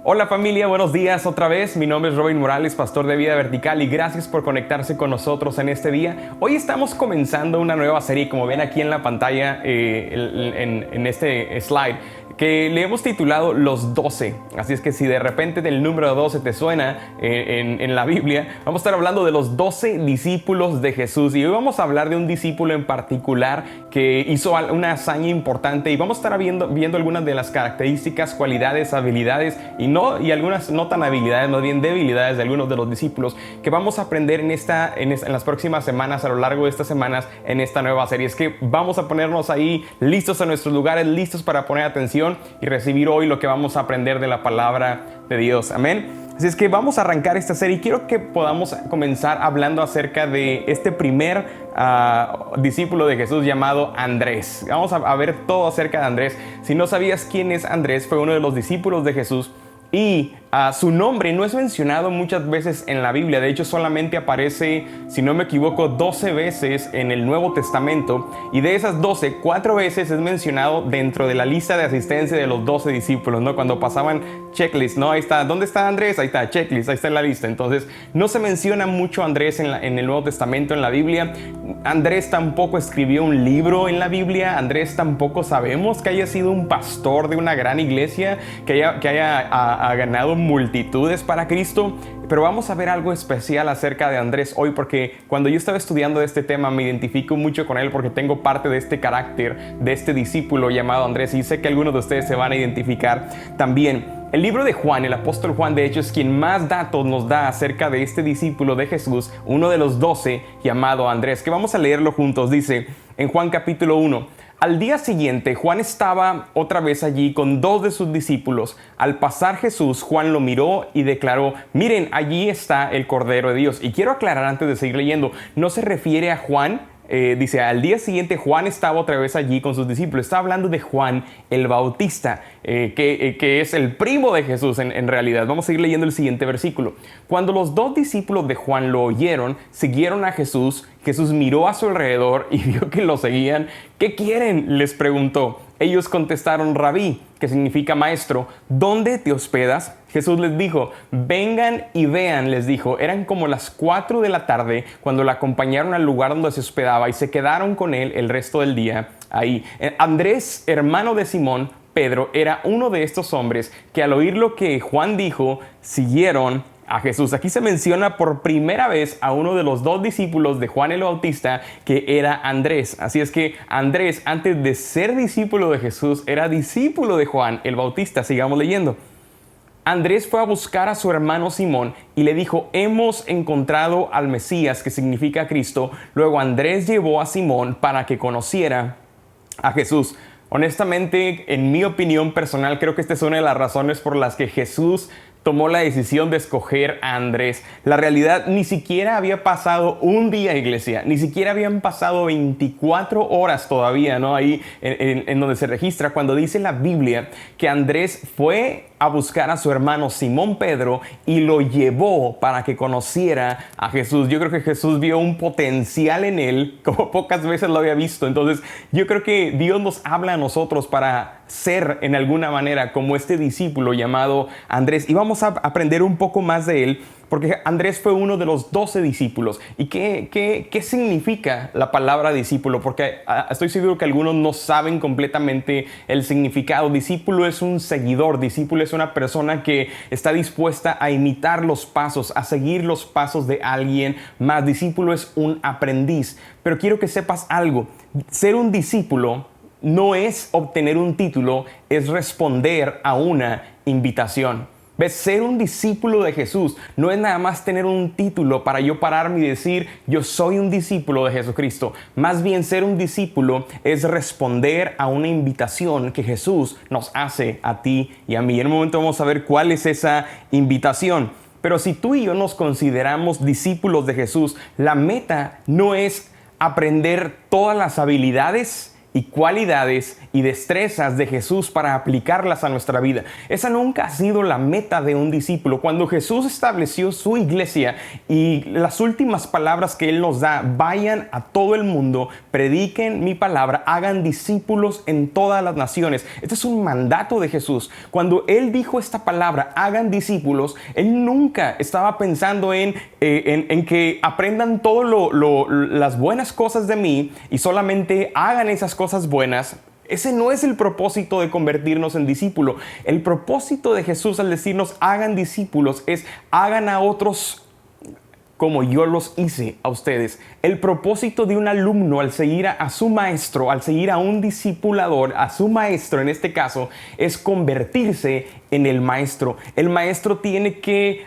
Hola familia, buenos días otra vez. Mi nombre es Robin Morales, pastor de Vida Vertical, y gracias por conectarse con nosotros en este día. Hoy estamos comenzando una nueva serie, como ven aquí en la pantalla, en este slide, que le hemos titulado Los 12. Así es que si de repente el número 12 te suena en la Biblia, vamos a estar hablando de los 12 discípulos de Jesús. Y hoy vamos a hablar de un discípulo en particular que hizo una hazaña importante, y vamos a estar viendo algunas de las características, cualidades, habilidades y algunas no tan habilidades, más bien debilidades de algunos de los discípulos que vamos a aprender en las próximas semanas, a lo largo de estas semanas, en esta nueva serie. Es que vamos a ponernos ahí listos en nuestros lugares, listos para poner atención y recibir hoy lo que vamos a aprender de la palabra de Dios. Amén. Así es que vamos a arrancar esta serie y quiero que podamos comenzar hablando acerca de este primer discípulo de Jesús llamado Andrés. Vamos a ver todo acerca de Andrés. Si no sabías quién es Andrés, fue uno de los discípulos de Jesús. Y su nombre no es mencionado muchas veces en la Biblia. De hecho, solamente aparece, si no me equivoco, 12 veces en el Nuevo Testamento. Y de esas 12, 4 veces es mencionado dentro de la lista de asistencia de los 12 discípulos, ¿no? Cuando pasaban checklist, ¿no? Ahí está, ¿dónde está Andrés? Ahí está, checklist, ahí está en la lista. Entonces, no se menciona mucho Andrés en el Nuevo Testamento, en la Biblia. Andrés tampoco escribió un libro en la Biblia. Andrés tampoco sabemos que haya sido un pastor de una gran iglesia, que haya ganado multitudes para Cristo. Pero vamos a ver algo especial acerca de Andrés hoy, porque cuando yo estaba estudiando este tema me identifico mucho con él, porque tengo parte de este carácter, de este discípulo llamado Andrés, y sé que algunos de ustedes se van a identificar también. El libro de Juan, el apóstol Juan, de hecho, es quien más datos nos da acerca de este discípulo de Jesús, uno de los 12 llamado Andrés, que vamos a leerlo juntos. Dice en Juan capítulo 1: al día siguiente, Juan estaba otra vez allí con 2 de sus discípulos. Al pasar Jesús, Juan lo miró y declaró: miren, allí está el Cordero de Dios. Y quiero aclarar antes de seguir leyendo, no se refiere a Juan. Dice, al día siguiente Juan estaba otra vez allí con sus discípulos. Está hablando de Juan el Bautista, que es el primo de Jesús en realidad. Vamos a seguir leyendo el siguiente versículo. Cuando los 2 discípulos de Juan lo oyeron, siguieron a Jesús. Jesús miró a su alrededor y vio que lo seguían. ¿Qué quieren?, les preguntó. Ellos contestaron: Rabí, que significa maestro, ¿dónde te hospedas? Jesús les dijo: vengan y vean, les dijo. Eran como las 4 de la tarde cuando le acompañaron al lugar donde se hospedaba y se quedaron con él el resto del día ahí. Andrés, hermano de Simón Pedro, era uno de estos hombres que al oír lo que Juan dijo, siguieron a Jesús. Aquí se menciona por primera vez a uno de los 2 discípulos de Juan el Bautista, que era Andrés. Así es que Andrés, antes de ser discípulo de Jesús, era discípulo de Juan el Bautista. Sigamos leyendo. Andrés fue a buscar a su hermano Simón y le dijo: hemos encontrado al Mesías, que significa Cristo. Luego Andrés llevó a Simón para que conociera a Jesús. Honestamente, en mi opinión personal, creo que esta es una de las razones por las que Jesús tomó la decisión de escoger a Andrés. La realidad, ni siquiera había pasado un día, iglesia, ni siquiera habían pasado 24 horas todavía, ¿no? Ahí en donde se registra, cuando dice la Biblia que Andrés fue a buscar a su hermano Simón Pedro y lo llevó para que conociera a Jesús. Yo creo que Jesús vio un potencial en él como pocas veces lo había visto. Entonces, yo creo que Dios nos habla a nosotros para ser en alguna manera como este discípulo llamado Andrés. Y vamos a aprender un poco más de él, porque Andrés fue uno de los 12 discípulos. ¿Y qué significa la palabra discípulo? Porque estoy seguro que algunos no saben completamente el significado. Discípulo es un seguidor. Discípulo es una persona que está dispuesta a imitar los pasos, a seguir los pasos de alguien más. Discípulo es un aprendiz. Pero quiero que sepas algo. Ser un discípulo no es obtener un título, es responder a una invitación. ¿Ves? Ser un discípulo de Jesús no es nada más tener un título para yo pararme y decir: yo soy un discípulo de Jesucristo. Más bien, ser un discípulo es responder a una invitación que Jesús nos hace a ti y a mí. En un momento vamos a ver cuál es esa invitación. Pero si tú y yo nos consideramos discípulos de Jesús, la meta no es aprender todas las habilidades y cualidades y destrezas de Jesús para aplicarlas a nuestra vida. Esa nunca ha sido la meta de un discípulo. Cuando Jesús estableció su iglesia y las últimas palabras que Él nos da, vayan a todo el mundo, prediquen mi palabra, hagan discípulos en todas las naciones. Este es un mandato de Jesús. Cuando Él dijo esta palabra, hagan discípulos, Él nunca estaba pensando en que aprendan todas las buenas cosas de mí y solamente hagan esas cosas buenas. Ese no es el propósito de convertirnos en discípulo. El propósito de Jesús al decirnos hagan discípulos es hagan a otros como yo los hice a ustedes. El propósito de un alumno al seguir a su maestro, al seguir a un discipulador, a su maestro en este caso, es convertirse en el maestro. El maestro tiene que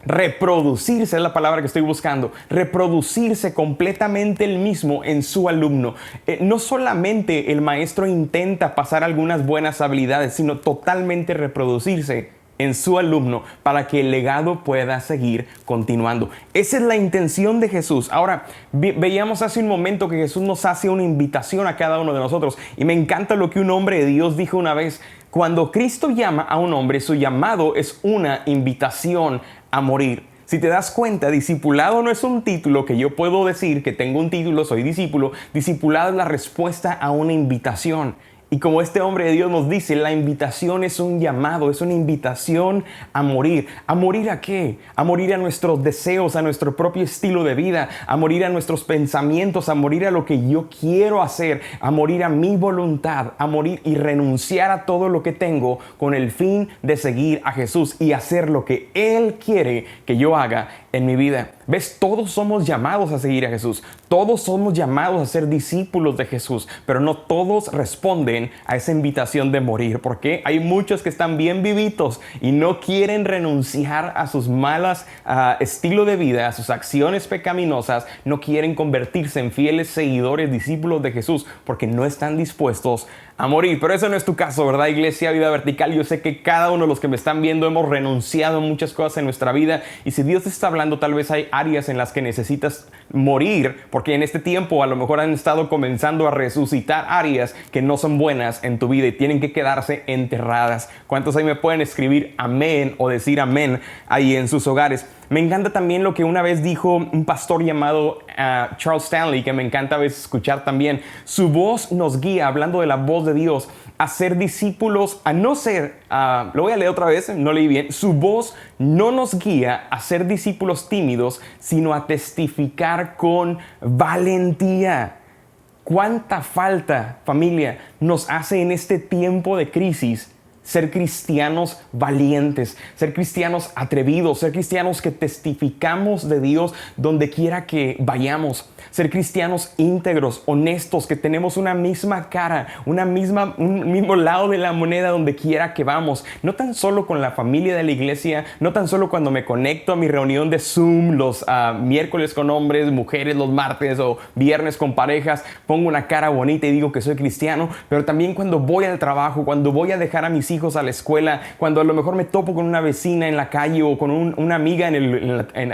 reproducirse, es la palabra que estoy buscando, reproducirse completamente el mismo en su alumno. No solamente el maestro intenta pasar algunas buenas habilidades, sino totalmente reproducirse en su alumno para que el legado pueda seguir continuando. Esa es la intención de Jesús. Ahora, veíamos hace un momento que Jesús nos hace una invitación a cada uno de nosotros y me encanta lo que un hombre de Dios dijo una vez. Cuando Cristo llama a un hombre, su llamado es una invitación a morir. Si te das cuenta, discipulado no es un título que yo puedo decir que tengo un título, soy discípulo. Discipulado es la respuesta a una invitación. Y como este hombre de Dios nos dice, la invitación es un llamado, es una invitación a morir. ¿A morir a qué? A morir a nuestros deseos, a nuestro propio estilo de vida, a morir a nuestros pensamientos, a morir a lo que yo quiero hacer, a morir a mi voluntad, a morir y renunciar a todo lo que tengo con el fin de seguir a Jesús y hacer lo que Él quiere que yo haga en mi vida. ¿Ves? Todos somos llamados a seguir a Jesús. Todos somos llamados a ser discípulos de Jesús, pero no todos responden a esa invitación de morir. Porque hay muchos que están bien vivitos y no quieren renunciar a sus malas estilo de vida, a sus acciones pecaminosas. No quieren convertirse en fieles seguidores, discípulos de Jesús, porque no están dispuestos a morir. Pero eso no es tu caso, ¿verdad, Iglesia Vida Vertical? Yo sé que cada uno de los que me están viendo hemos renunciado a muchas cosas en nuestra vida, y si Dios te está hablando, tal vez hay áreas en las que necesitas morir, porque en este tiempo a lo mejor han estado comenzando a resucitar áreas que no son buenas en tu vida y tienen que quedarse enterradas. ¿Cuántos ahí me pueden escribir amén o decir amén ahí en sus hogares? Me encanta también lo que una vez dijo un pastor llamado Charles Stanley, que me encanta a veces escuchar también. Su voz nos guía, hablando de la voz de Dios, a ser discípulos, a no ser, lo voy a leer otra vez, no leí bien. Su voz no nos guía a ser discípulos tímidos, sino a testificar con valentía. ¿Cuánta falta, familia, nos hace en este tiempo de crisis ser cristianos valientes, ser cristianos atrevidos, ser cristianos que testificamos de Dios donde quiera que vayamos, ser cristianos íntegros, honestos, que tenemos una misma cara, un mismo lado de la moneda donde quiera que vamos? No tan solo con la familia de la iglesia, no tan solo cuando me conecto a mi reunión de Zoom los miércoles con hombres, mujeres los martes o viernes con parejas, pongo una cara bonita y digo que soy cristiano, pero también cuando voy al trabajo, cuando voy a dejar a mis hijos a la escuela, cuando a lo mejor me topo con una vecina en la calle o con una amiga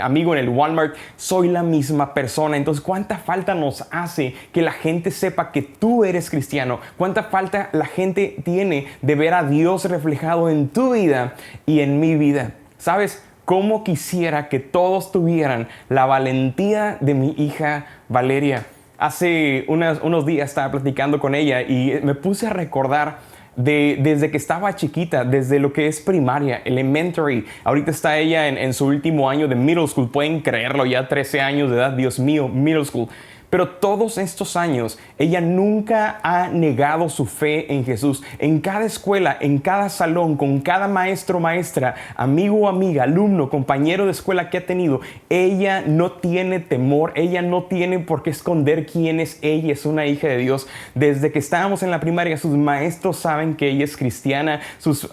amigo en el Walmart, soy la misma persona. Entonces, ¿cuánta falta nos hace que la gente sepa que tú eres cristiano? ¿Cuánta falta la gente tiene de ver a Dios reflejado en tu vida y en mi vida? ¿Sabes? ¿Cómo quisiera que todos tuvieran la valentía de mi hija Valeria? Hace unos días estaba platicando con ella y me puse a recordar desde que estaba chiquita, desde lo que es primaria, elementary. Ahorita está ella en su último año de middle school. Pueden creerlo, ya 13 años de edad, Dios mío, middle school. Pero todos estos años, ella nunca ha negado su fe en Jesús. En cada escuela, en cada salón, con cada maestro, maestra, amigo o amiga, alumno, compañero de escuela que ha tenido, ella no tiene temor, ella no tiene por qué esconder quién es ella. Es una hija de Dios. Desde que estábamos en la primaria, sus maestros saben que ella es cristiana, sus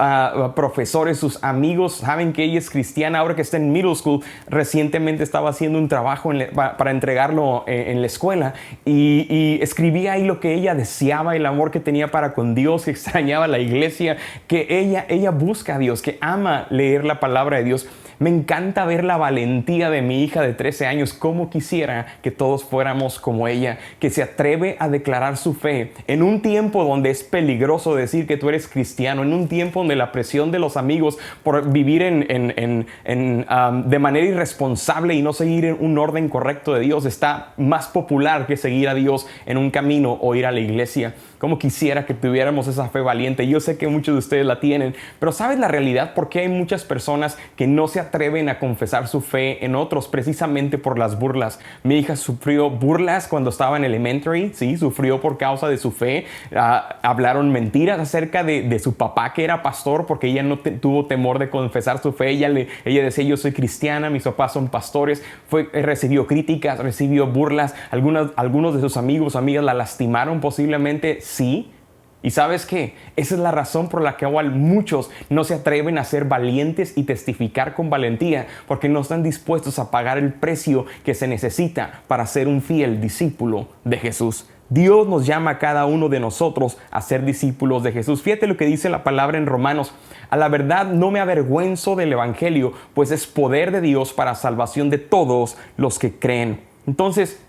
profesores, sus amigos saben que ella es cristiana. Ahora que está en middle school, recientemente estaba haciendo un trabajo para entregarlo en la escuela. Y escribía ahí lo que ella deseaba, el amor que tenía para con Dios, que extrañaba la iglesia, que ella busca a Dios, que ama leer la palabra de Dios. Me encanta ver la valentía de mi hija de 13 años. Cómo quisiera que todos fuéramos como ella, que se atreve a declarar su fe en un tiempo donde es peligroso decir que tú eres cristiano, en un tiempo donde la presión de los amigos por vivir de manera irresponsable y no seguir en un orden correcto de Dios está más popular que seguir a Dios en un camino o ir a la iglesia. Como quisiera que tuviéramos esa fe valiente. Yo sé que muchos de ustedes la tienen, pero ¿sabes la realidad? Porque hay muchas personas que no se atreven a confesar su fe en otros precisamente por las burlas. Mi hija sufrió burlas cuando estaba en elementary, sí, sufrió por causa de su fe. Hablaron mentiras acerca de su papá que era pastor porque ella no tuvo temor de confesar su fe. Ella decía, yo soy cristiana, mis papás son pastores. Recibió críticas, recibió burlas. Algunos de sus amigos o amigas la lastimaron posiblemente. Sí, y ¿sabes qué? Esa es la razón por la que igual muchos no se atreven a ser valientes y testificar con valentía, porque no están dispuestos a pagar el precio que se necesita para ser un fiel discípulo de Jesús. Dios nos llama a cada uno de nosotros a ser discípulos de Jesús. Fíjate lo que dice la palabra en Romanos. A la verdad no me avergüenzo del evangelio, pues es poder de Dios para salvación de todos los que creen. Entonces,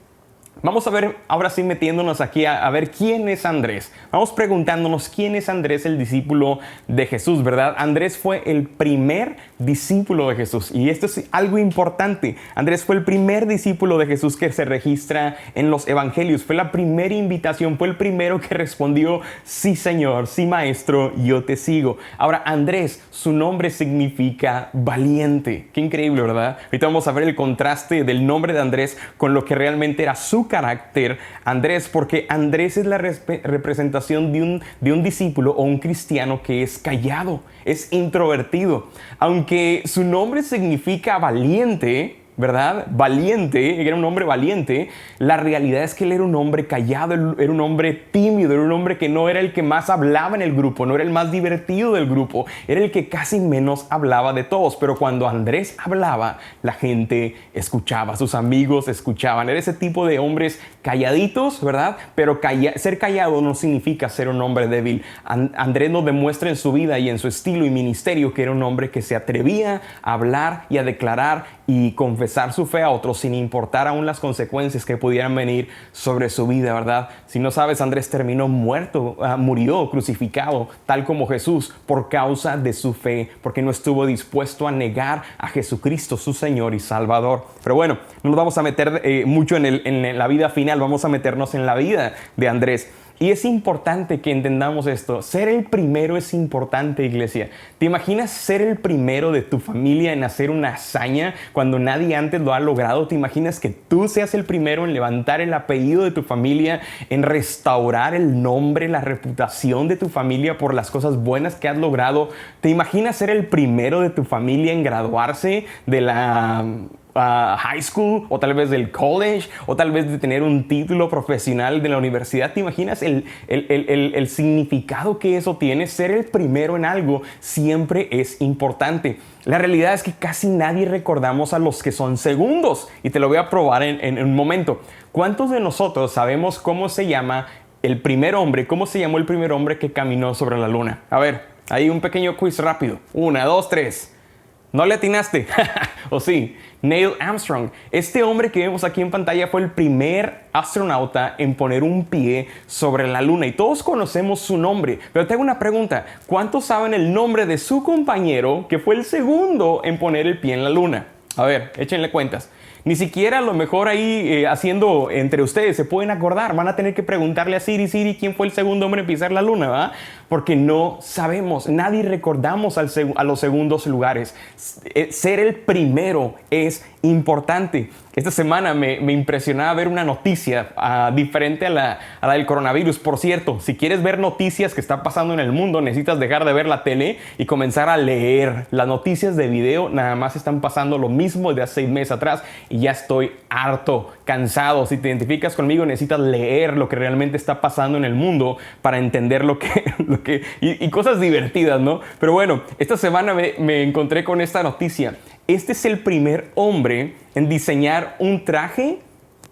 vamos a ver, ahora sí metiéndonos aquí a ver quién es Andrés. Vamos preguntándonos quién es Andrés, el discípulo de Jesús, ¿verdad? Andrés fue el primer discípulo de Jesús. Y esto es algo importante. Andrés fue el primer discípulo de Jesús que se registra en los evangelios. Fue la primera invitación, fue el primero que respondió, sí Señor, sí Maestro, yo te sigo. Ahora, Andrés, su nombre significa valiente. Qué increíble, ¿verdad? Ahorita vamos a ver el contraste del nombre de Andrés con lo que realmente era su carácter, Andrés, porque Andrés es la representación de un discípulo o un cristiano que es callado, es introvertido. Aunque su nombre significa valiente, ¿verdad? Valiente, era un hombre valiente. La realidad es que él era un hombre callado, era un hombre tímido, era un hombre que no era el que más hablaba en el grupo, no era el más divertido del grupo, era el que casi menos hablaba de todos. Pero cuando Andrés hablaba, la gente escuchaba, sus amigos escuchaban. Era ese tipo de hombres calladitos, ¿verdad? Pero ser callado no significa ser un hombre débil. Andrés nos demuestra en su vida y en su estilo y ministerio que era un hombre que se atrevía a hablar y a declarar y confesar su fe a otros sin importar aún las consecuencias que pudieran venir sobre su vida, ¿verdad? Si no sabes, Andrés terminó murió crucificado, tal como Jesús, por causa de su fe, porque no estuvo dispuesto a negar a Jesucristo, su Señor y Salvador. Pero bueno, no nos vamos a meter mucho en la vida final, vamos a meternos en la vida de Andrés. Y es importante que entendamos esto. Ser el primero es importante, iglesia. ¿Te imaginas ser el primero de tu familia en hacer una hazaña cuando nadie antes lo ha logrado? ¿Te imaginas que tú seas el primero en levantar el apellido de tu familia, en restaurar el nombre, la reputación de tu familia por las cosas buenas que has logrado? ¿Te imaginas ser el primero de tu familia en graduarse de la high school, o tal vez del college, o tal vez de tener un título profesional de la universidad? ¿Te imaginas el significado que eso tiene? Ser el primero en algo siempre es importante. La realidad es que casi nadie recordamos a los que son segundos, y te lo voy a probar en un momento. ¿Cuántos de nosotros sabemos cómo se llama el primer hombre, cómo se llamó el primer hombre que caminó sobre la luna? A ver, ahí un pequeño quiz rápido. 1, 2, 3. ¿No le atinaste? ¿O sí? Neil Armstrong. Este hombre que vemos aquí en pantalla fue el primer astronauta en poner un pie sobre la luna. Y todos conocemos su nombre. Pero te hago una pregunta. ¿Cuántos saben el nombre de su compañero que fue el segundo en poner el pie en la luna? A ver, échenle cuentas. Ni siquiera a lo mejor ahí haciendo entre ustedes se pueden acordar. Van a tener que preguntarle a Siri, ¿quién fue el segundo hombre en pisar la luna? ¿Va? Porque no sabemos, nadie recordamos a los segundos lugares. Ser el primero es importante. Esta semana me impresionaba ver una noticia diferente a la del coronavirus. Por cierto, si quieres ver noticias que están pasando en el mundo, necesitas dejar de ver la tele y comenzar a leer. Las noticias de video nada más están pasando lo mismo de hace 6 meses atrás y ya estoy harto, cansado. Si te identificas conmigo, necesitas leer lo que realmente está pasando en el mundo para entender y cosas divertidas, ¿no? Pero bueno, esta semana me encontré con esta noticia. Este es el primer hombre en diseñar un traje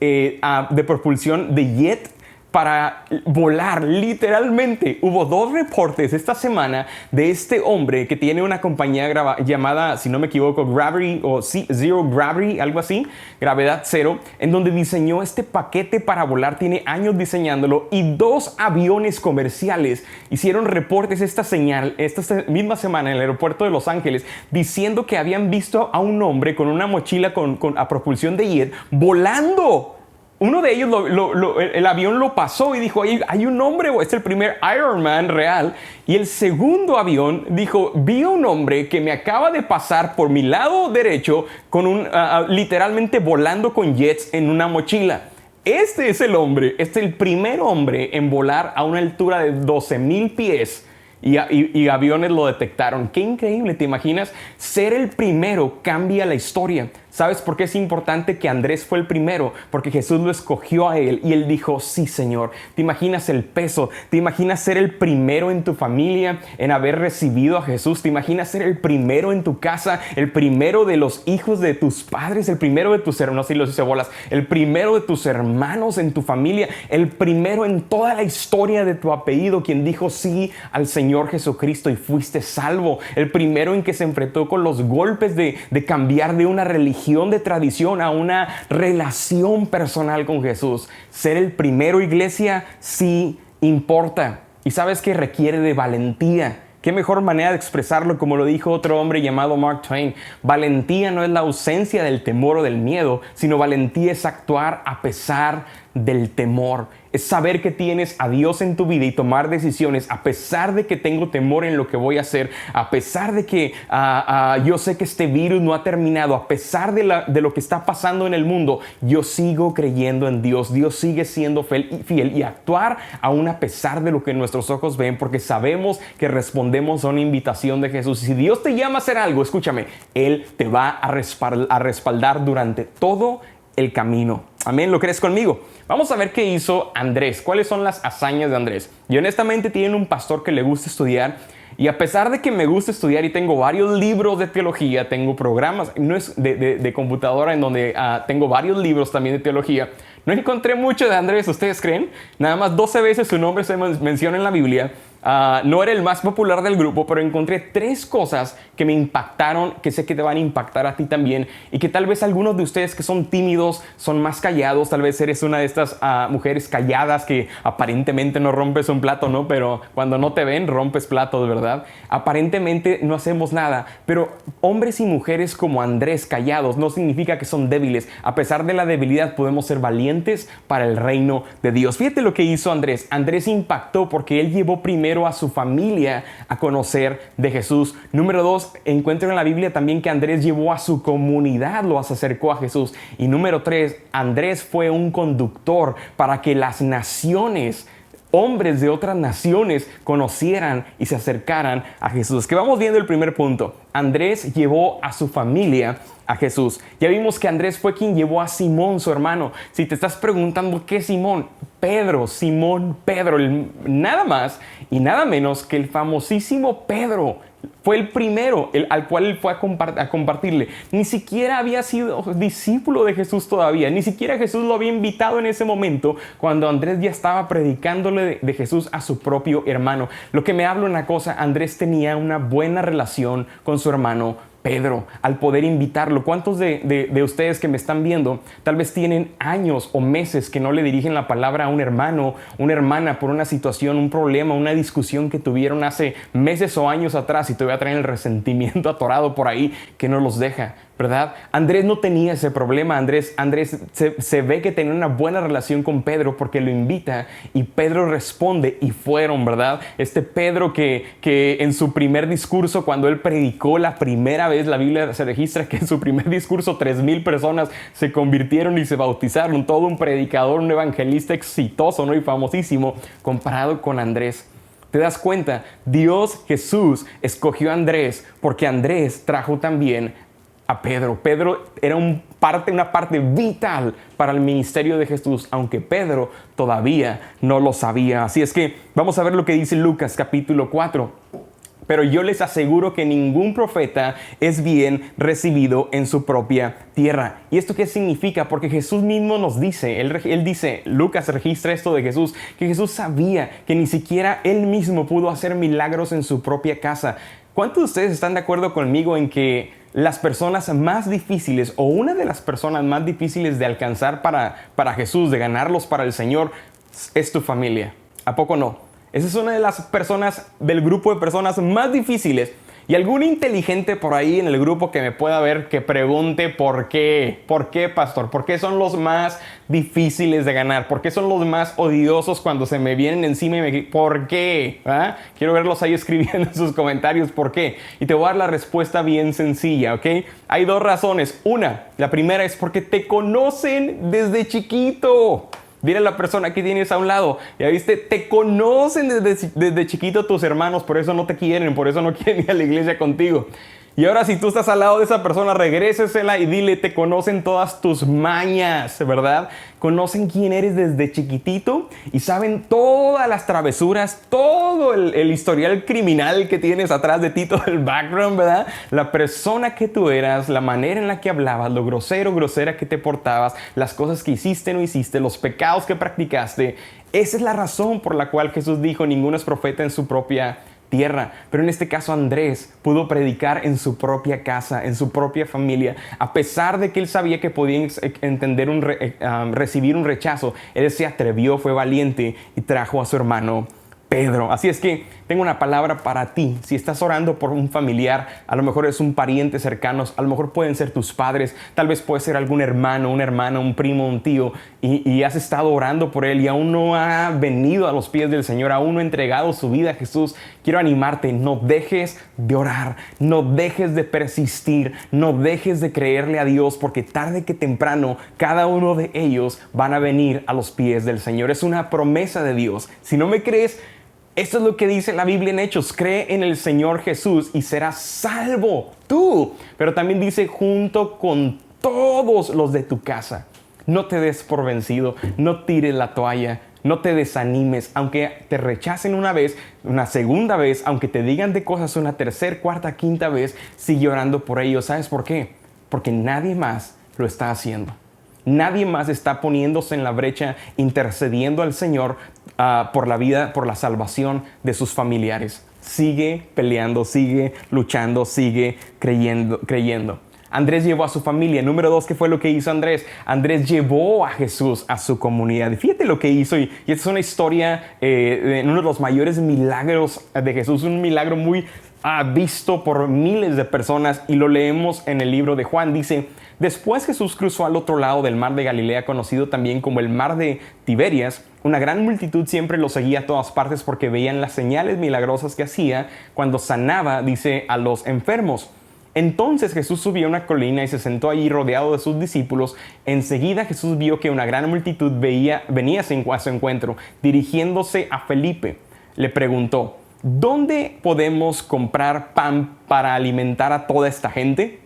de propulsión de jet para volar. Literalmente hubo 2 reportes esta semana de este hombre que tiene una compañía llamada, si no me equivoco, Gravity o Zero Gravity, algo así, gravedad cero, en donde diseñó este paquete para volar. Tiene años diseñándolo, y 2 aviones comerciales hicieron reportes esta misma semana en el aeropuerto de Los Ángeles, diciendo que habían visto a un hombre con una mochila a propulsión de jet volando. Uno de ellos, el avión lo pasó y dijo, hay un hombre, es el primer Iron Man real. Y el segundo avión dijo, vi a un hombre que me acaba de pasar por mi lado derecho, literalmente volando con jets en una mochila. Este es el primer hombre en volar a una altura de 12,000 pies. Y aviones lo detectaron. ¡Qué increíble! ¿Te imaginas? Ser el primero cambia la historia. ¿Sabes por qué es importante que Andrés fue el primero? Porque Jesús lo escogió a él y él dijo, sí, Señor. ¿Te imaginas el peso? ¿Te imaginas ser el primero en tu familia en haber recibido a Jesús? ¿Te imaginas ser el primero en tu casa? El primero de los hijos de tus padres, el primero de tus hermanos, y los cebolas, el primero de tus hermanos en tu familia, el primero en toda la historia de tu apellido, quien dijo sí al Señor Jesucristo y fuiste salvo. El primero en que se enfrentó con los golpes de cambiar de una religión, de tradición, a una relación personal con Jesús. Ser el primero, iglesia, sí importa. Y sabes que requiere de valentía. ¿Qué mejor manera de expresarlo? Como lo dijo otro hombre llamado Mark Twain: valentía no es la ausencia del temor o del miedo, sino valentía es actuar a pesar del temor. Es saber que tienes a Dios en tu vida y tomar decisiones a pesar de que tengo temor en lo que voy a hacer, a pesar de que yo sé que este virus no ha terminado, a pesar de lo que está pasando en el mundo, yo sigo creyendo en Dios. Dios sigue siendo fiel, y actuar aún a pesar de lo que nuestros ojos ven, porque sabemos que respondemos a una invitación de Jesús. Y si Dios te llama a hacer algo, escúchame, Él te va a respaldar durante todo el camino. Amén, ¿lo crees conmigo? Vamos a ver qué hizo Andrés. ¿Cuáles son las hazañas de Andrés? Y honestamente tiene un pastor que le gusta estudiar. Y a pesar de que me gusta estudiar y tengo varios libros de teología, tengo programas de computadora en donde tengo varios libros también de teología, no encontré mucho de Andrés. ¿Ustedes creen? Nada más 12 veces su nombre se menciona en la Biblia. No era el más popular del grupo, pero encontré 3 cosas que me impactaron, que sé que te van a impactar a ti también, y que tal vez algunos de ustedes que son tímidos, son más callados, tal vez eres una de estas mujeres calladas que aparentemente no rompes un plato, ¿no? Pero cuando no te ven, rompes platos, ¿verdad? Aparentemente no hacemos nada, pero hombres y mujeres como Andrés callados no significa que son débiles. A pesar de la debilidad, podemos ser valientes para el reino de Dios. Fíjate lo que hizo Andrés. Andrés impactó porque él llevó primero a su familia a conocer de Jesús. Número 2, encuentro en la Biblia también que Andrés llevó a su comunidad, los acercó a Jesús. Y número 3, Andrés fue un conductor para que las naciones, hombres de otras naciones, conocieran y se acercaran a Jesús. Que vamos viendo el primer punto. Andrés llevó a su familia a Jesús. Ya vimos que Andrés fue quien llevó a Simón, su hermano. Si te estás preguntando qué es Simón, Simón Pedro, nada más y nada menos que el famosísimo Pedro. Fue el primero al cual él fue a compartirle. Ni siquiera había sido discípulo de Jesús todavía. Ni siquiera Jesús lo había invitado en ese momento, cuando Andrés ya estaba predicándole de Jesús a su propio hermano. Lo que me habla una cosa: Andrés tenía una buena relación con su hermano Pedro, al poder invitarlo. ¿Cuántos de ustedes que me están viendo tal vez tienen años o meses que no le dirigen la palabra a un hermano, una hermana, por una situación, un problema, una discusión que tuvieron hace meses o años atrás, y todavía traen el resentimiento atorado por ahí que no los deja, ¿verdad? Andrés no tenía ese problema. Andrés se ve que tenía una buena relación con Pedro porque lo invita y Pedro responde, y fueron, ¿verdad? Este Pedro que en su primer discurso, cuando él predicó la primera vez, la Biblia se registra que en su primer discurso 3,000 personas se convirtieron y se bautizaron. Todo un predicador, un evangelista exitoso, ¿no? Y famosísimo, comparado con Andrés. ¿Te das cuenta? Dios, Jesús, escogió a Andrés porque Andrés trajo también a Pedro. Pedro era una parte vital para el ministerio de Jesús, aunque Pedro todavía no lo sabía. Así es que vamos a ver lo que dice Lucas capítulo 4. pero yo les aseguro que ningún profeta es bien recibido en su propia tierra. ¿Y esto qué significa? Porque Jesús mismo nos dice, él dice, Lucas registra esto de Jesús, que Jesús sabía que ni siquiera él mismo pudo hacer milagros en su propia casa. ¿Cuántos de ustedes están de acuerdo conmigo en que las personas más difíciles o una de las personas más difíciles de alcanzar para Jesús, de ganarlos para el Señor, es tu familia? ¿A poco no? Esa es una de las personas del grupo de personas más difíciles. Y algún inteligente por ahí en el grupo que me pueda ver que pregunte por qué. ¿Por qué, pastor? ¿Por qué son los más difíciles de ganar? ¿Por qué son los más odiosos cuando se me vienen encima y me... ¿Por qué? ¿Ah? Quiero verlos ahí escribiendo en sus comentarios ¿por qué? Y te voy a dar la respuesta bien sencilla, ¿ok? Hay dos razones. Una, la primera es porque te conocen desde chiquito. Dile a la persona que tienes a un lado, ya viste, te conocen desde chiquito tus hermanos, por eso no te quieren, por eso no quieren ir a la iglesia contigo. Y ahora si tú estás al lado de esa persona, regrésesela y dile, te conocen todas tus mañas, ¿verdad? Conocen quién eres desde chiquitito y saben todas las travesuras, todo el historial criminal que tienes atrás de ti, todo el background, ¿verdad? La persona que tú eras, la manera en la que hablabas, lo grosero, grosera que te portabas, las cosas que hiciste, no hiciste, los pecados que practicaste. Esa es la razón por la cual Jesús dijo, ninguno es profeta en su propia tierra. Pero en este caso Andrés pudo predicar en su propia casa, en su propia familia, a pesar de que él sabía que podía recibir un rechazo. Él se atrevió, fue valiente y trajo a su hermano Pedro. Así es que tengo una palabra para ti. Si estás orando por un familiar, a lo mejor es un pariente cercano, a lo mejor pueden ser tus padres, tal vez puede ser algún hermano, una hermana, un primo, un tío, y has estado orando por él y aún no ha venido a los pies del Señor, aún no ha entregado su vida a Jesús. Quiero animarte, no dejes de orar, no dejes de persistir, no dejes de creerle a Dios, porque tarde que temprano cada uno de ellos van a venir a los pies del Señor. Es una promesa de Dios. Si no me crees, esto es lo que dice la Biblia en Hechos: cree en el Señor Jesús y serás salvo tú. Pero también dice, junto con todos los de tu casa. No te des por vencido, no tires la toalla, no te desanimes. Aunque te rechacen una vez, una segunda vez, aunque te digan de cosas una tercera, cuarta, quinta vez, sigue orando por ellos. ¿Sabes por qué? Porque nadie más lo está haciendo. Nadie más está poniéndose en la brecha, intercediendo al Señor por la vida, por la salvación de sus familiares. Sigue peleando, sigue luchando, sigue creyendo. Andrés llevó a su familia. Número 2, ¿qué fue lo que hizo Andrés? Andrés llevó a Jesús a su comunidad. Fíjate lo que hizo. Y esta es una historia de uno de los mayores milagros de Jesús. Un milagro muy visto por miles de personas. Y lo leemos en el libro de Juan. Dice, después Jesús cruzó al otro lado del mar de Galilea, conocido también como el mar de Tiberias. Una gran multitud siempre lo seguía a todas partes porque veían las señales milagrosas que hacía cuando sanaba, dice, a los enfermos. Entonces Jesús subió a una colina y se sentó allí rodeado de sus discípulos. Enseguida Jesús vio que una gran multitud venía a su encuentro. Dirigiéndose a Felipe, le preguntó, ¿dónde podemos comprar pan para alimentar a toda esta gente?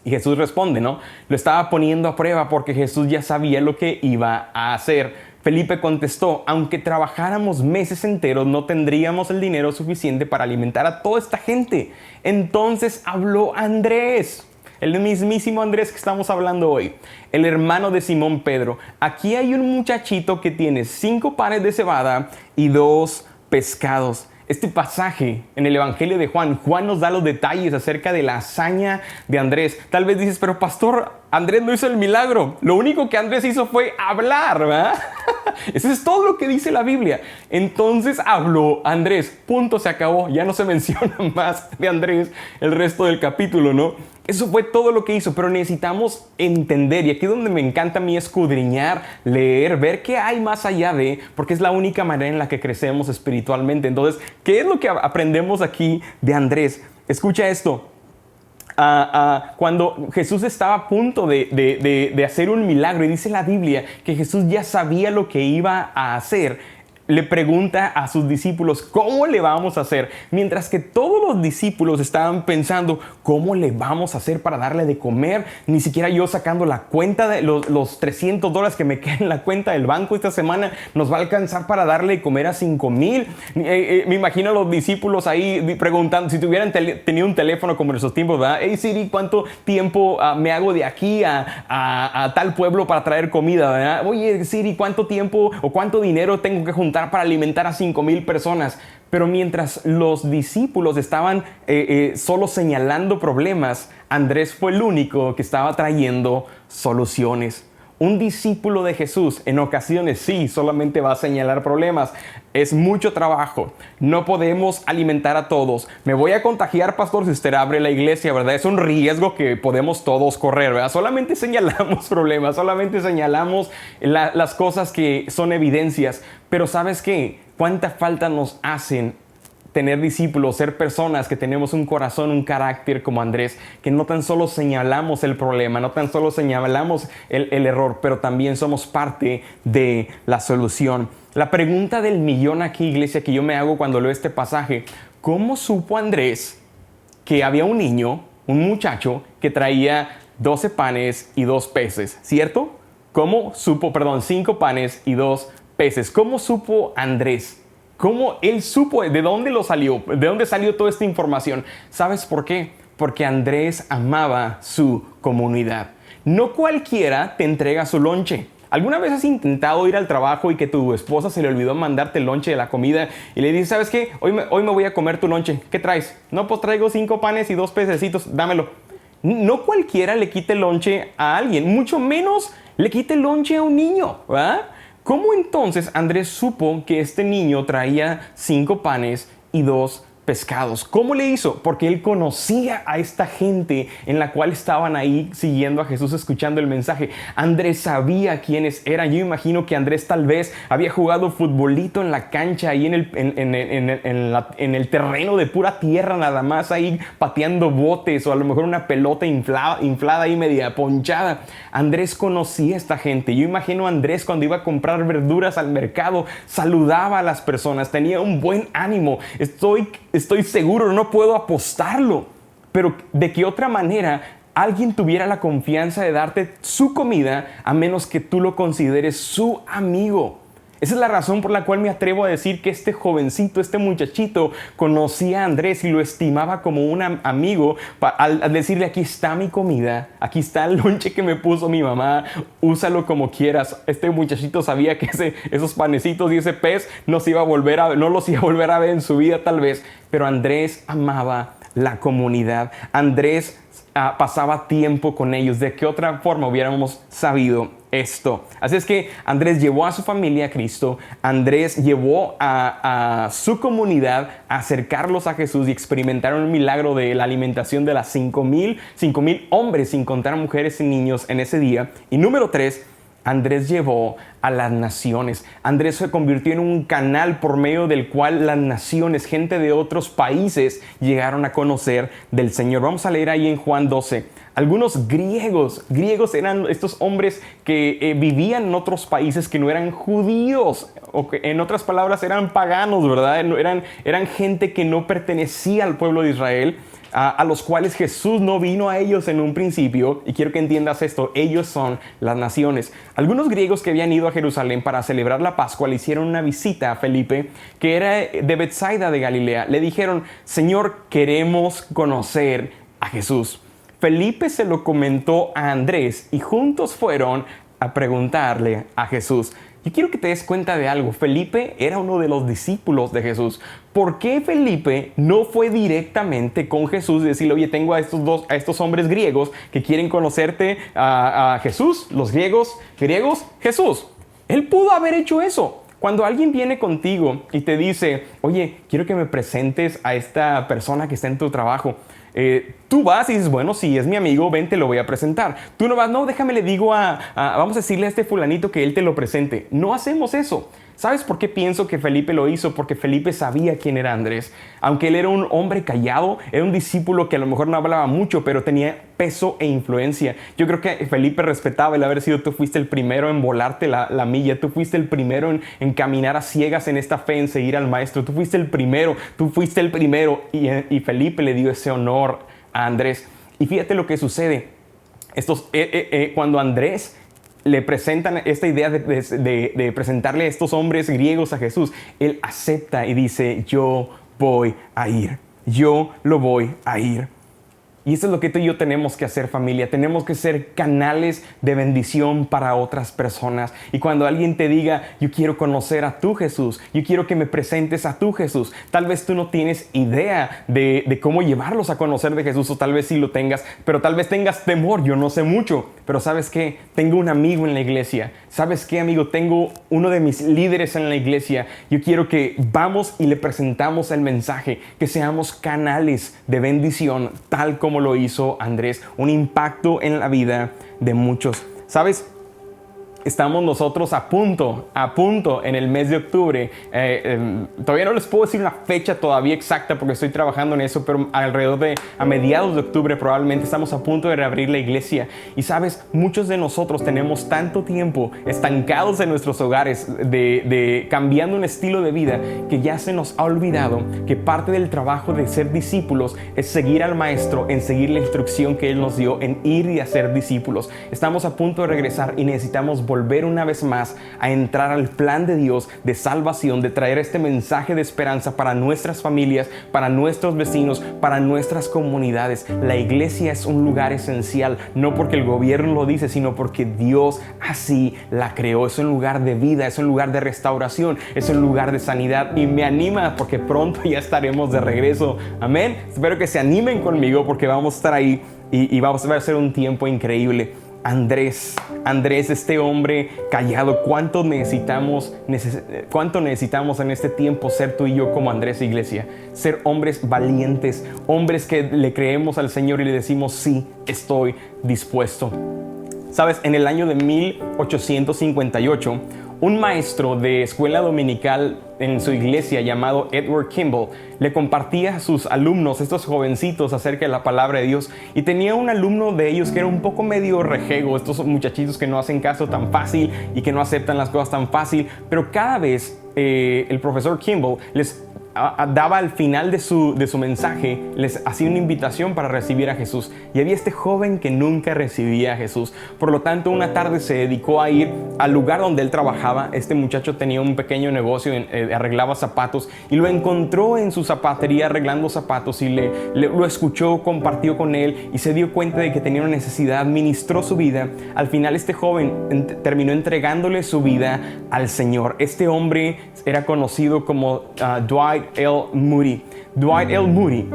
Y Jesús responde, ¿no? Lo estaba poniendo a prueba porque Jesús ya sabía lo que iba a hacer. Felipe contestó, aunque trabajáramos meses enteros, no tendríamos el dinero suficiente para alimentar a toda esta gente. Entonces habló Andrés, el mismísimo Andrés que estamos hablando hoy, el hermano de Simón Pedro. Aquí hay un muchachito que tiene 5 panes de cebada y 2 pescados. Este pasaje en el Evangelio de Juan nos da los detalles acerca de la hazaña de Andrés. Tal vez dices, pero pastor, Andrés no hizo el milagro. Lo único que Andrés hizo fue hablar, ¿verdad? Eso es todo lo que dice la Biblia. Entonces habló Andrés. Punto, se acabó. Ya no se menciona más de Andrés el resto del capítulo, ¿no? Eso fue todo lo que hizo, pero necesitamos entender, y aquí es donde me encanta a mí escudriñar, leer, ver qué hay más allá de, porque es la única manera en la que crecemos espiritualmente. Entonces, ¿qué es lo que aprendemos aquí de Andrés? Escucha esto. Cuando Jesús estaba a punto de hacer un milagro, y dice la Biblia que Jesús ya sabía lo que iba a hacer, le pregunta a sus discípulos, ¿cómo le vamos a hacer? Mientras que todos los discípulos estaban pensando, ¿cómo le vamos a hacer para darle de comer? Ni siquiera yo sacando la cuenta de los $300 que me quedan en la cuenta del banco esta semana nos va a alcanzar para darle de comer a 5,000. Me imagino a los discípulos ahí preguntando, si tuvieran tenido un teléfono como en esos tiempos, ¿verdad? Hey Siri, ¿cuánto tiempo me hago de aquí a tal pueblo para traer comida, ¿verdad? Oye Siri, ¿cuánto tiempo o cuánto dinero tengo que juntar para alimentar a 5,000 personas? Pero mientras los discípulos estaban solo señalando problemas, Andrés fue el único que estaba trayendo soluciones. Un discípulo de Jesús en ocasiones sí, solamente va a señalar problemas. Es mucho trabajo. No podemos alimentar a todos. Me voy a contagiar, pastor, si usted abre la iglesia, ¿verdad? Es un riesgo que podemos todos correr, ¿verdad? Solamente señalamos problemas, solamente señalamos las cosas que son evidencias. Pero ¿sabes qué? ¿Cuánta falta nos hacen tener discípulos, ser personas que tenemos un corazón, un carácter como Andrés, que no tan solo señalamos el problema, no tan solo señalamos el error, pero también somos parte de la solución? La pregunta del millón aquí, iglesia, que yo me hago cuando leo este pasaje: ¿cómo supo Andrés que había un niño, un muchacho, que traía 12 panes y 2 peces? ¿Cierto? ¿Cómo supo, 5 panes y 2 peces? ¿Cómo supo Andrés? ¿Cómo él supo? ¿De dónde salió? ¿De dónde salió toda esta información? ¿Sabes por qué? Porque Andrés amaba su comunidad. No cualquiera te entrega su lonche. ¿Alguna vez has intentado ir al trabajo y que tu esposa se le olvidó mandarte el lonche de la comida y le dices, ¿sabes qué? Hoy me voy a comer tu lonche. ¿Qué traes? No, pues traigo 5 panes y 2 pececitos. Dámelo. No cualquiera le quite el lonche a alguien. Mucho menos le quite el lonche a un niño, ¿verdad? ¿Cómo entonces Andrés supo que este niño traía 5 panes y 2 pescados? ¿Cómo le hizo? Porque él conocía a esta gente en la cual estaban ahí siguiendo a Jesús, escuchando el mensaje. Andrés sabía quiénes eran. Yo imagino que Andrés tal vez había jugado futbolito en la cancha, ahí en el terreno de pura tierra, nada más ahí pateando botes, o a lo mejor una pelota inflada y media ponchada. Andrés conocía a esta gente. Yo imagino a Andrés cuando iba a comprar verduras al mercado, saludaba a las personas, tenía un buen ánimo. Estoy seguro, no puedo apostarlo, pero ¿de qué otra manera alguien tuviera la confianza de darte su comida a menos que tú lo consideres su amigo? Esa es la razón por la cual me atrevo a decir que este jovencito, este muchachito, conocía a Andrés y lo estimaba como un amigo al decirle, aquí está mi comida, aquí está el lonche que me puso mi mamá, úsalo como quieras. Este muchachito sabía que esos panecitos y ese pez no los iba a volver a ver en su vida tal vez, pero Andrés amaba la comunidad. Andrés pasaba tiempo con ellos. ¿De qué otra forma hubiéramos sabido esto? Así es que Andrés llevó a su familia a Cristo. Andrés llevó a su comunidad a acercarlos a Jesús y experimentaron el milagro de la alimentación de las 5,000 hombres, sin contar mujeres y niños en ese día. Y número 3, Andrés llevó a las naciones. Andrés se convirtió en un canal por medio del cual las naciones, gente de otros países, llegaron a conocer del Señor. Vamos a leer ahí en Juan 12. Algunos griegos eran estos hombres que vivían en otros países que no eran judíos, o que, en otras palabras, eran paganos, ¿verdad? Eran gente que no pertenecía al pueblo de Israel, a los cuales Jesús no vino a ellos en un principio. Y quiero que entiendas esto: ellos son las naciones. Algunos griegos que habían ido a Jerusalén para celebrar la Pascua le hicieron una visita a Felipe, que era de Betsaida de Galilea. Le dijeron, Señor, queremos conocer a Jesús. Felipe se lo comentó a Andrés y juntos fueron a preguntarle a Jesús. Yo quiero que te des cuenta de algo. Felipe era uno de los discípulos de Jesús. ¿Por qué Felipe no fue directamente con Jesús y decirle, oye, tengo a estos hombres griegos que quieren conocerte a Jesús? Los griegos, Jesús. Él pudo haber hecho eso. Cuando alguien viene contigo y te dice, oye, quiero que me presentes a esta persona que está en tu trabajo, tú vas y dices, bueno, si es mi amigo, ven, te lo voy a presentar. Tú no vas, no, déjame le digo vamos a decirle a este fulanito que él te lo presente. No hacemos eso. ¿Sabes por qué pienso que Felipe lo hizo? Porque Felipe sabía quién era Andrés. Aunque él era un hombre callado, era un discípulo que a lo mejor no hablaba mucho, pero tenía peso e influencia. Yo creo que Felipe respetaba el haber sido, tú fuiste el primero en volarte la milla, tú fuiste el primero en caminar a ciegas en esta fe, en seguir al maestro, tú fuiste el primero. Y Felipe le dio ese honor a Andrés. Y fíjate lo que sucede. Cuando Andrés le presentan esta idea de presentarle a estos hombres griegos a Jesús, él acepta y dice, yo voy a ir, yo lo voy a ir. Y eso es lo que tú y yo tenemos que hacer, familia. Tenemos que ser canales de bendición para otras personas. Y cuando alguien te diga, yo quiero conocer a tu Jesús, yo quiero que me presentes a tu Jesús, tal vez tú no tienes idea de cómo llevarlos a conocer de Jesús, o tal vez sí lo tengas, pero tal vez tengas temor. Yo no sé mucho, pero ¿sabes qué? Tengo un amigo en la iglesia. ¿Sabes qué, amigo? Tengo uno de mis líderes en la iglesia. Yo quiero que vamos y le presentamos el mensaje, que seamos canales de bendición, tal como lo hizo Andrés, un impacto en la vida de muchos. ¿Sabes? Estamos nosotros a punto en el mes de octubre. Todavía no les puedo decir una fecha todavía exacta porque estoy trabajando en eso, pero a mediados de octubre probablemente estamos a punto de reabrir la iglesia. Y sabes, muchos de nosotros tenemos tanto tiempo estancados en nuestros hogares, cambiando un estilo de vida, que ya se nos ha olvidado que parte del trabajo de ser discípulos es seguir al maestro, en seguir la instrucción que él nos dio, en ir y hacer discípulos. Estamos a punto de regresar y necesitamos volver una vez más a entrar al plan de Dios de salvación, de traer este mensaje de esperanza para nuestras familias, para nuestros vecinos, para nuestras comunidades. La iglesia es un lugar esencial, no porque el gobierno lo dice, sino porque Dios así la creó. Es un lugar de vida, es un lugar de restauración, es un lugar de sanidad, y me anima porque pronto ya estaremos de regreso. Amén. Espero que se animen conmigo porque vamos a estar ahí y vamos a hacer un tiempo increíble. Andrés, este hombre callado, ¿cuánto necesitamos en este tiempo ser tú y yo como Andrés, iglesia? Ser hombres valientes, hombres que le creemos al Señor y le decimos, sí, estoy dispuesto. Sabes, en el año de 1858, un maestro de escuela dominical en su iglesia llamado Edward Kimball le compartía a sus alumnos, estos jovencitos, acerca de la palabra de Dios. Y tenía un alumno de ellos que era un poco medio rejego, estos muchachitos que no hacen caso tan fácil y que no aceptan las cosas tan fácil. Pero cada vez el profesor Kimball les daba al final de su mensaje, les hacía una invitación para recibir a Jesús. Y había este joven que nunca recibía a Jesús. Por lo tanto, una tarde se dedicó a ir al lugar donde él trabajaba. Este muchacho tenía un pequeño negocio, arreglaba zapatos, y lo encontró en su zapatería arreglando zapatos, y lo escuchó, compartió con él y se dio cuenta de que tenía una necesidad, ministró su vida. Al final este joven terminó entregándole su vida al Señor. Este hombre era conocido como Dwight L. Moody. Dwight L. Moody,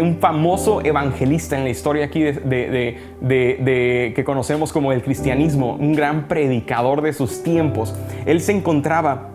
un famoso evangelista en la historia aquí que conocemos como el cristianismo, un gran predicador de sus tiempos. Él se encontraba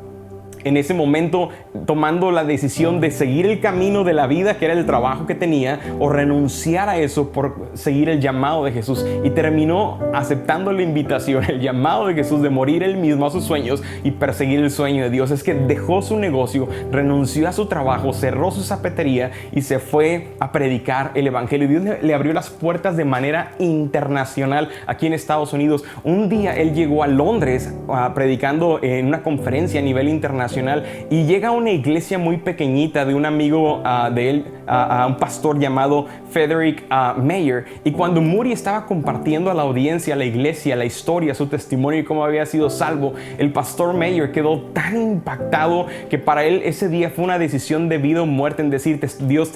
en ese momento tomando la decisión de seguir el camino de la vida, que era el trabajo que tenía, o renunciar a eso por seguir el llamado de Jesús. Y terminó aceptando la invitación, el llamado de Jesús, de morir él mismo a sus sueños y perseguir el sueño de Dios. Es que dejó su negocio, renunció a su trabajo, cerró su zapatería y se fue a predicar el evangelio. Dios le abrió las puertas de manera internacional aquí en Estados Unidos. Un día él llegó a Londres predicando en una conferencia a nivel internacional, y llega a una iglesia muy pequeñita de un amigo de él, a un pastor llamado Frederick Mayer. Y cuando Moody estaba compartiendo a la audiencia, a la iglesia, la historia, su testimonio y cómo había sido salvo, el pastor Mayer quedó tan impactado que para él ese día fue una decisión de vida o muerte, en decir, Dios,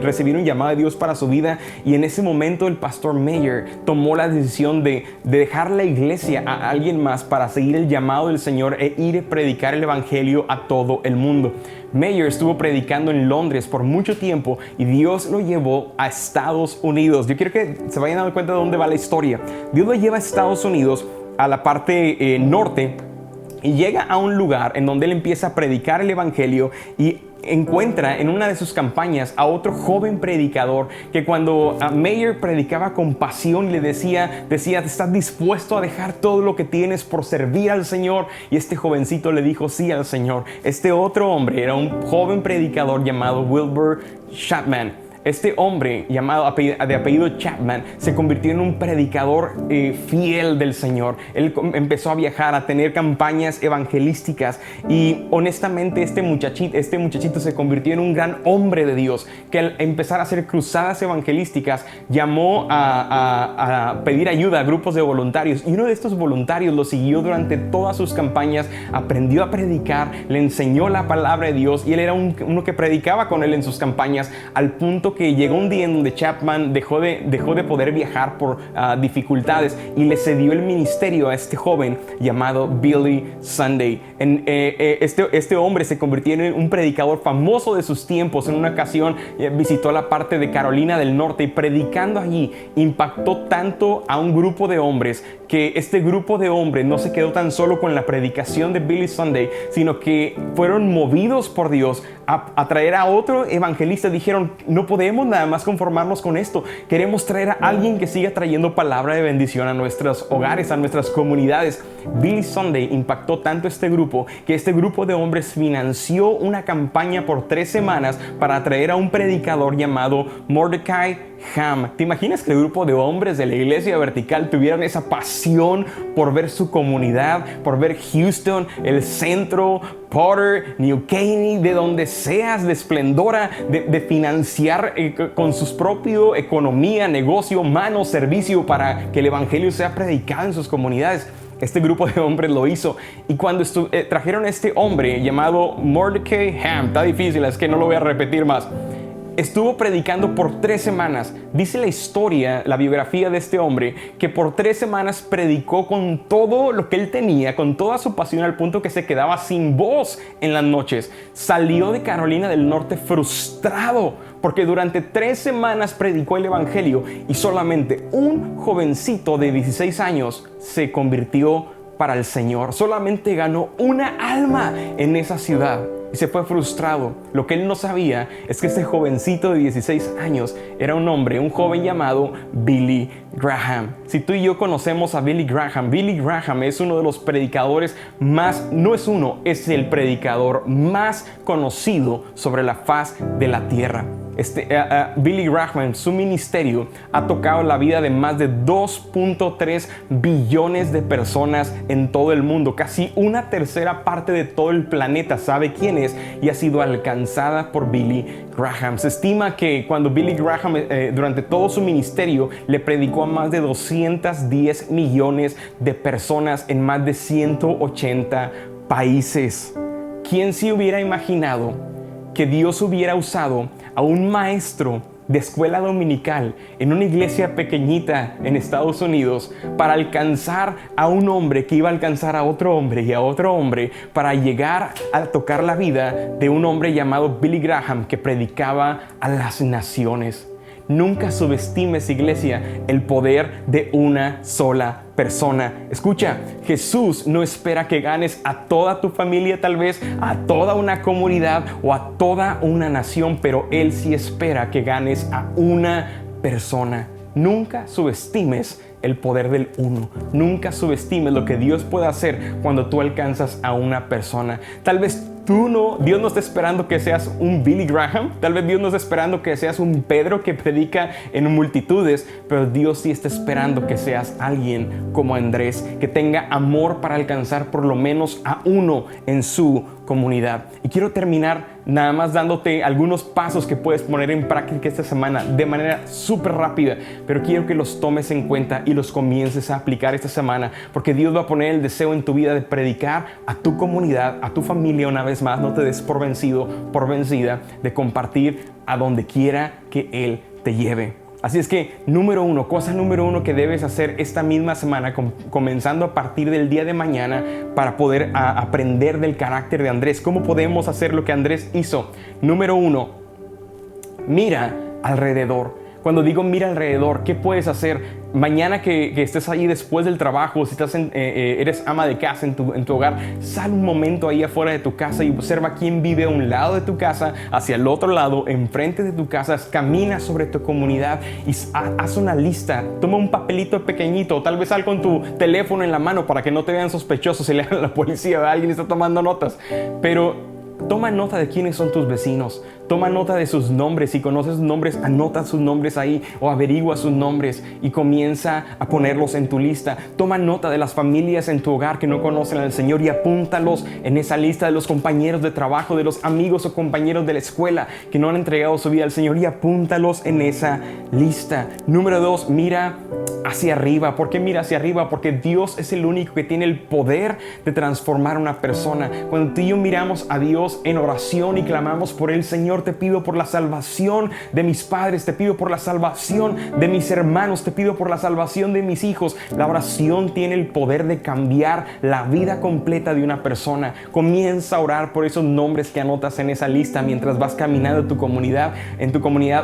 recibir un llamado de Dios para su vida. Y en ese momento el pastor Mayer tomó la decisión de dejar la iglesia a alguien más para seguir el llamado del Señor e ir a predicar el evangelio a todo el mundo. Mayer estuvo predicando en Londres por mucho tiempo y Dios lo llevó a Estados Unidos. Yo quiero que se vayan dando cuenta de dónde va la historia. Dios lo lleva a Estados Unidos, a la parte norte, y llega a un lugar en donde él empieza a predicar el evangelio, y encuentra en una de sus campañas a otro joven predicador que cuando Mayer predicaba con pasión le decía, ¿estás dispuesto a dejar todo lo que tienes por servir al Señor? Y este jovencito le dijo sí al Señor. Este otro hombre era un joven predicador llamado Wilbur Chapman. Este hombre llamado de apellido Chapman se convirtió en un predicador fiel del Señor. Él empezó a viajar, a tener campañas evangelísticas y honestamente este muchachito se convirtió en un gran hombre de Dios que al empezar a hacer cruzadas evangelísticas llamó a pedir ayuda a grupos de voluntarios y uno de estos voluntarios lo siguió durante todas sus campañas, aprendió a predicar, le enseñó la palabra de Dios y él era uno que predicaba con él en sus campañas al punto que llegó un día en donde Chapman dejó de poder viajar por dificultades y le cedió el ministerio a este joven llamado Billy Sunday. Este hombre se convirtió en un predicador famoso de sus tiempos. En una ocasión visitó la parte de Carolina del Norte y predicando allí impactó tanto a un grupo de hombres que este grupo de hombres no se quedó tan solo con la predicación de Billy Sunday, sino que fueron movidos por Dios a traer a otro evangelista. Dijeron, no podemos nada más conformarnos con esto. Queremos traer a alguien que siga trayendo palabra de bendición a nuestros hogares, a nuestras comunidades. Billy Sunday impactó tanto este grupo que este grupo de hombres financió una campaña por 3 semanas para traer a un predicador llamado Mordecai Ham. ¿Te imaginas que el grupo de hombres de la iglesia vertical tuvieran esa pasión por ver su comunidad, por ver Houston, el centro, Potter, New Caney, de donde seas, de Esplendora, de financiar con su propia economía, negocio, mano, servicio para que el evangelio sea predicado en sus comunidades? Este grupo de hombres lo hizo y cuando trajeron a este hombre llamado Mordecai Ham, está difícil, es que no lo voy a repetir más. Estuvo predicando por 3 semanas. Dice la historia, la biografía de este hombre, que por 3 semanas predicó con todo lo que él tenía, con toda su pasión, al punto que se quedaba sin voz en las noches. Salió de Carolina del Norte frustrado porque durante 3 semanas predicó el evangelio y solamente un jovencito de 16 años se convirtió para el Señor. Solamente ganó una alma en esa ciudad. Y se fue frustrado. Lo que él no sabía es que este jovencito de 16 años era un joven llamado Billy Graham. Si tú y yo conocemos a Billy Graham es uno de los predicadores es el predicador más conocido sobre la faz de la tierra. Billy Graham, su ministerio ha tocado la vida de más de 2.3 billones de personas en todo el mundo. Casi 1/3 parte de todo el planeta sabe quién es y ha sido alcanzada por Billy Graham. Se estima que cuando Billy Graham durante todo su ministerio le predicó a más de 210 millones de personas en más de 180 países. ¿Quién se hubiera imaginado que Dios hubiera usado a un maestro de escuela dominical en una iglesia pequeñita en Estados Unidos para alcanzar a un hombre que iba a alcanzar a otro hombre y a otro hombre para llegar a tocar la vida de un hombre llamado Billy Graham que predicaba a las naciones? Nunca subestimes, iglesia, el poder de una sola persona. Escucha, Jesús no espera que ganes a toda tu familia, tal vez a toda una comunidad o a toda una nación, pero Él sí espera que ganes a una persona. Nunca subestimes el poder del uno. Nunca subestimes lo que Dios puede hacer cuando tú alcanzas a una persona. Tal vez Dios no está esperando que seas un Billy Graham. Tal vez Dios no está esperando que seas un Pedro que predica en multitudes, pero Dios sí está esperando que seas alguien como Andrés, que tenga amor para alcanzar por lo menos a uno en su comunidad. Y quiero terminar nada más dándote algunos pasos que puedes poner en práctica esta semana de manera súper rápida, pero quiero que los tomes en cuenta y los comiences a aplicar esta semana, porque Dios va a poner el deseo en tu vida de predicar a tu comunidad, a tu familia. Una vez más, no te des por vencido, por vencida, de compartir a donde quiera que Él te lleve. Así es que, cosa número uno que debes hacer esta misma semana, comenzando a partir del día de mañana, para poder aprender del carácter de Andrés. ¿Cómo podemos hacer lo que Andrés hizo? Número 1, mira alrededor. Cuando digo mira alrededor, ¿qué puedes hacer? Mañana que estés ahí después del trabajo, si estás eres ama de casa en tu hogar, sal un momento ahí afuera de tu casa y observa quién vive a un lado de tu casa, hacia el otro lado, enfrente de tu casa. Camina sobre tu comunidad y haz una lista. Toma un papelito pequeñito, tal vez sal con tu teléfono en la mano para que no te vean sospechosos y le hagan a la policía, alguien está tomando notas. Pero toma nota de quiénes son tus vecinos. Toma nota de sus nombres. Si conoces sus nombres, anota sus nombres ahí o averigua sus nombres y comienza a ponerlos en tu lista. Toma nota de las familias en tu hogar que no conocen al Señor y apúntalos en esa lista, de los compañeros de trabajo, de los amigos o compañeros de la escuela que no han entregado su vida al Señor, y apúntalos en esa lista. Número 2, mira hacia arriba. ¿Por qué mira hacia arriba? Porque Dios es el único que tiene el poder de transformar a una persona. Cuando tú y yo miramos a Dios en oración y clamamos por Él: Señor, te pido por la salvación de mis padres, te pido por la salvación de mis hermanos, te pido por la salvación de mis hijos. La oración tiene el poder de cambiar la vida completa de una persona. Comienza a orar por esos nombres que anotas en esa lista mientras vas caminando en tu comunidad,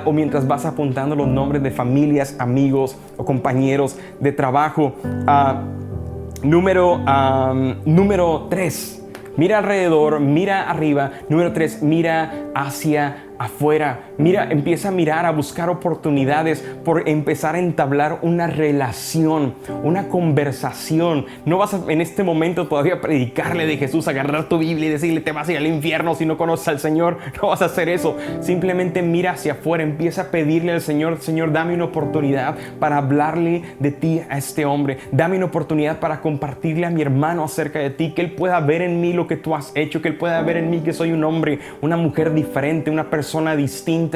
o mientras vas apuntando los nombres de familias, amigos o compañeros de trabajo. Número 3. Mira alrededor, mira arriba. Número 3, mira hacia afuera. Mira, empieza a mirar, a buscar oportunidades por empezar a entablar una relación, una conversación. No vas a, en este momento todavía, predicarle de Jesús, agarrar tu Biblia y decirle: te vas a ir al infierno si no conoces al Señor. No vas a hacer eso. Simplemente mira hacia afuera, empieza a pedirle al Señor: Señor, dame una oportunidad para hablarle de ti a este hombre. Dame una oportunidad para compartirle a mi hermano acerca de ti, que él pueda ver en mí lo que tú has hecho, que él pueda ver en mí que soy un hombre, una mujer diferente, una persona distinta.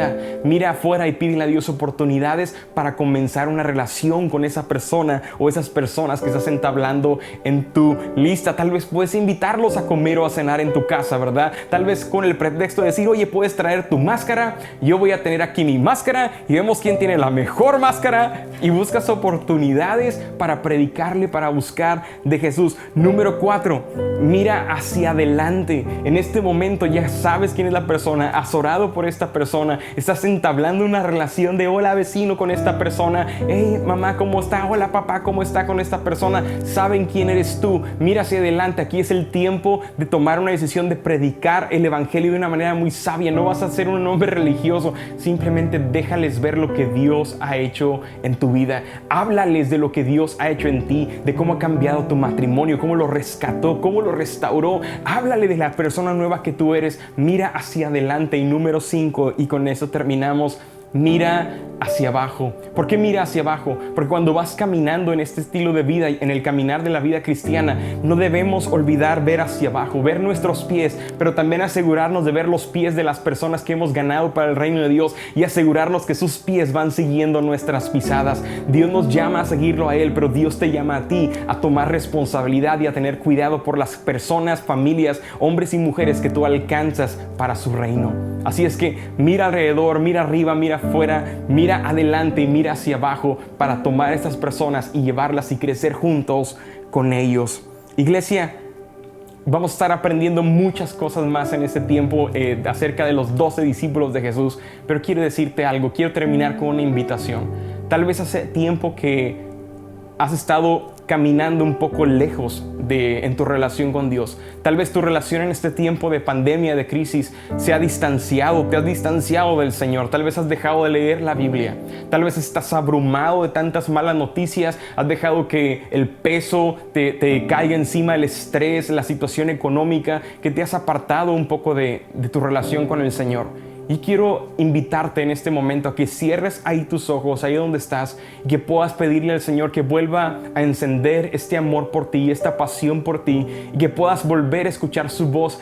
Mira afuera y pídele a Dios oportunidades para comenzar una relación con esa persona o esas personas que estás entablando en tu lista. Tal vez puedes invitarlos a comer o a cenar en tu casa, ¿verdad? Tal vez con el pretexto de decir: oye, puedes traer tu máscara, yo voy a tener aquí mi máscara y vemos quién tiene la mejor máscara, y buscas oportunidades para predicarle, para buscar de Jesús. Número 4, mira hacia adelante. En este momento ya sabes quién es la persona, has orado por esta persona, estás entablando una relación de hola vecino con esta persona. Hey mamá, ¿cómo está? Hola papá, ¿cómo está con esta persona? Saben quién eres tú. Mira hacia adelante. Aquí es el tiempo de tomar una decisión de predicar el evangelio de una manera muy sabia. No vas a ser un hombre religioso, simplemente déjales ver lo que Dios ha hecho en tu vida. Háblales de lo que Dios ha hecho en ti, de cómo ha cambiado tu matrimonio, cómo lo rescató, cómo lo restauró. Háblale de la persona nueva que tú eres. Mira hacia adelante. Y número 5, y con eso terminamos: mira hacia abajo. ¿Por qué mira hacia abajo? Porque cuando vas caminando en este estilo de vida, en el caminar de la vida cristiana, no debemos olvidar ver hacia abajo, ver nuestros pies, pero también asegurarnos de ver los pies de las personas que hemos ganado para el reino de Dios, y asegurarnos que sus pies van siguiendo nuestras pisadas. Dios nos llama a seguirlo a Él, pero Dios te llama a ti a tomar responsabilidad y a tener cuidado por las personas, familias, hombres y mujeres que tú alcanzas para su reino. Así es que mira alrededor, mira arriba, mira afuera, mira adelante y mira hacia abajo para tomar a estas personas y llevarlas y crecer juntos con ellos. Iglesia, vamos a estar aprendiendo muchas cosas más en este tiempo acerca de los 12 discípulos de Jesús, pero quiero decirte algo, quiero terminar con una invitación. Tal vez hace tiempo que has estado caminando un poco lejos en tu relación con Dios. Tal vez tu relación en este tiempo de pandemia, de crisis, se ha distanciado, te has distanciado del Señor. Tal vez has dejado de leer la Biblia. Tal vez estás abrumado de tantas malas noticias. Has dejado que el peso te caiga encima, el estrés, la situación económica, que te has apartado un poco de tu relación con el Señor. Y quiero invitarte en este momento a que cierres ahí tus ojos, ahí donde estás, y que puedas pedirle al Señor que vuelva a encender este amor por ti, esta pasión por ti, y que puedas volver a escuchar su voz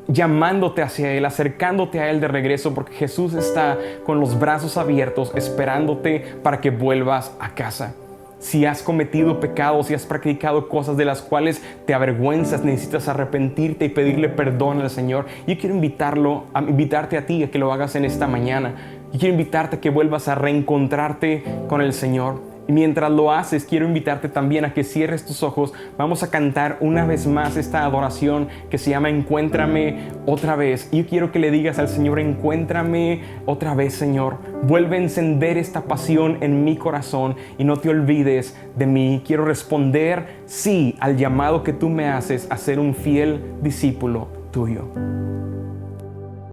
llamándote hacia Él, acercándote a Él de regreso, porque Jesús está con los brazos abiertos esperándote para que vuelvas a casa. Si has cometido pecados, si has practicado cosas de las cuales te avergüenzas, necesitas arrepentirte y pedirle perdón al Señor. Yo quiero invitarte a ti a que lo hagas en esta mañana. Y quiero invitarte a que vuelvas a reencontrarte con el Señor. Y mientras lo haces, quiero invitarte también a que cierres tus ojos. Vamos a cantar una vez más esta adoración que se llama Encuéntrame otra vez. Y yo quiero que le digas al Señor: encuéntrame otra vez, Señor. Vuelve a encender esta pasión en mi corazón y no te olvides de mí. Quiero responder sí al llamado que tú me haces a ser un fiel discípulo tuyo.